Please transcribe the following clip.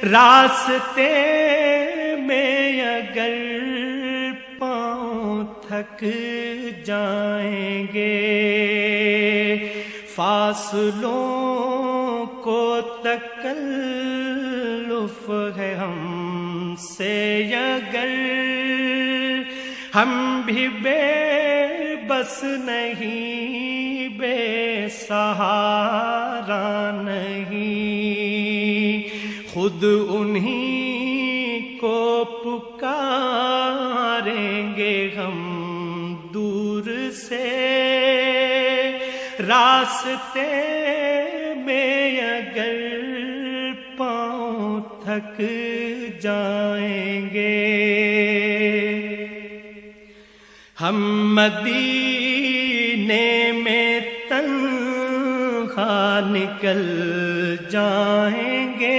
रास्ते में अगर पाँव थक जाएंगे, फासलों को तकल्लुफ है हमसे अगर, हम भी बेबस नहीं, बेसहारा नहीं, खुद उन्हीं को पुकारेंगे हम दूर से। रास्ते में अगर पाँव थक जाएंगे, हम मदीने में तन्हा निकल जाएंगे।